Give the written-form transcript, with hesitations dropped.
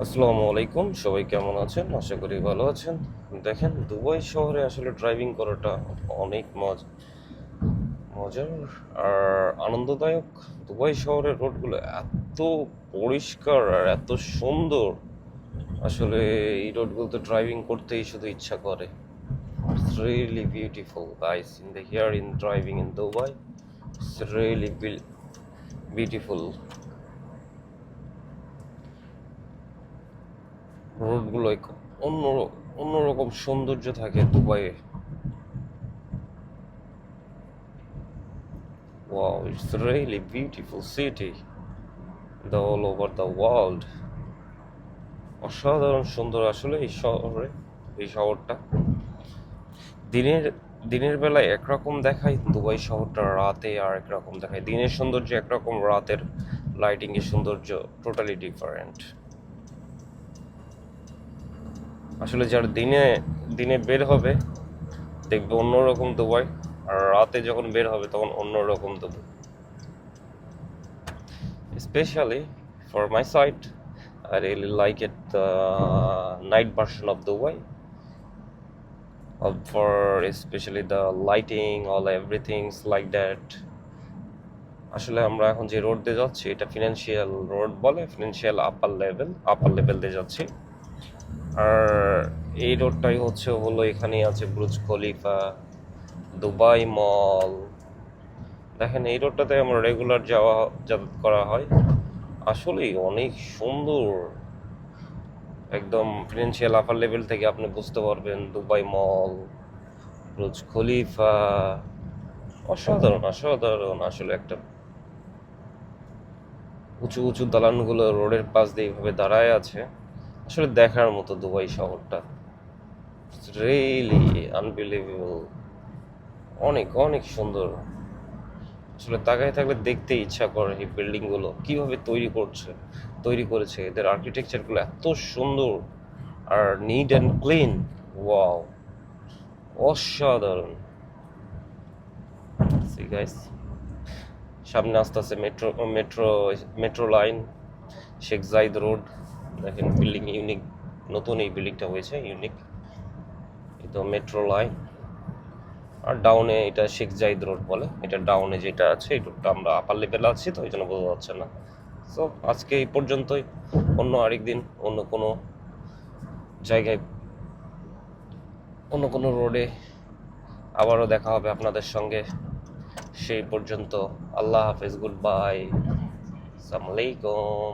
আসসালামু আলাইকুম, সবাই কেমন আছেন? আশা করি ভালো আছেন। দেখেন, দুবাই শহরে আসলে ড্রাইভিং করাটা অনেক মজার আর আনন্দদায়ক। দুবাই শহরের রোডগুলো এত পরিষ্কার আর এত সুন্দর, আসলে এই রোডগুলোতে ড্রাইভিং করতেই শুধু ইচ্ছা করে। It's really beautiful, guys. In the here in driving in Dubai, it's really beautiful. রোডগুলো অন্য অন্যরকম সৌন্দর্য থাকে দুবাইয়ে। Wow, it's really beautiful city. The all over the world. অসাধারণ সুন্দর আসলে এই শহরটা। দিনের দিনের বেলায় একরকম দেখায় দুবাই শহরটা, রাতে আর একরকম দেখায়। দিনের সৌন্দর্য একরকম, রাতের লাইটিং এর সৌন্দর্য টোটালি ডিফারেন্ট। আসলে যার দিনে দিনে বের হবে দেখবে অন্যরকম দুবাই, আর রাতে যখন বের হবে তখন অন্যরকম Dubai. Especially for my side, I really like it the night version of Dubai. For especially the lighting, all everything's like that. আসলে আমরা এখন যে রোড দিয়ে যাচ্ছি এটা ফিনান্সিয়াল রোড বলে, ফিনান্সিয়াল আপার লেভেল দিয়ে যাচ্ছি। আর এই রোডটাই হলো এখানেই আছে বুর্জ খলিফা, দুবাই মল। দেখেন, এই রোডটাতে আমরা রেগুলার যাতায়াত করা হয়। আসলেই অনেক সুন্দর। একদম ফিনান্সিয়াল আপার লেভেল থেকে আপনি বুঝতে পারবেন দুবাই মল, বুর্জ খলিফা। অসাধারণ অসাধারণ আসলে একটা উঁচু উঁচু দালানগুলো রোডের পাশ দিয়ে এইভাবে দাঁড়ায় আছে। আসলে দেখার মতো দুবাই শহরটা, রিয়েলি আনবিলিভেবল। অনেক অনেক সুন্দর। আসলে তাকায় থাকলে দেখতে ইচ্ছা করে এই বিল্ডিংগুলো কিভাবে তৈরি করেছে। এদের আর্কিটেকচারগুলো এত সুন্দর আর নিট অ্যান্ড ক্লিন। ওয়াও, অসাধারণ। সি গাইস, সামনে আস্তে আস্তে metro line, Sheikh zaid road. দেখেন, বিল্ডিং ইউনিক, নতুন এই বিল্ডিংটা হয়েছে ইউনিক। এই তো মেট্রো লাইন। আর ডাউনে এটা শেখ জাইদ রোড বলে। এটা ডাউনে যেটা আছে এই রোডটা, আমরা আপার লেভেলে আছি তো এই জন্য বোঝা যাচ্ছে না। সো আজকে এই পর্যন্তই। অন্য আরেকদিন অন্য কোনো জায়গায়, অন্য কোনো রোডে আবারও দেখা হবে আপনাদের সঙ্গে। সেই পর্যন্ত আল্লাহ হাফেজ, গুড বাই, আসসালামু আলাইকুম।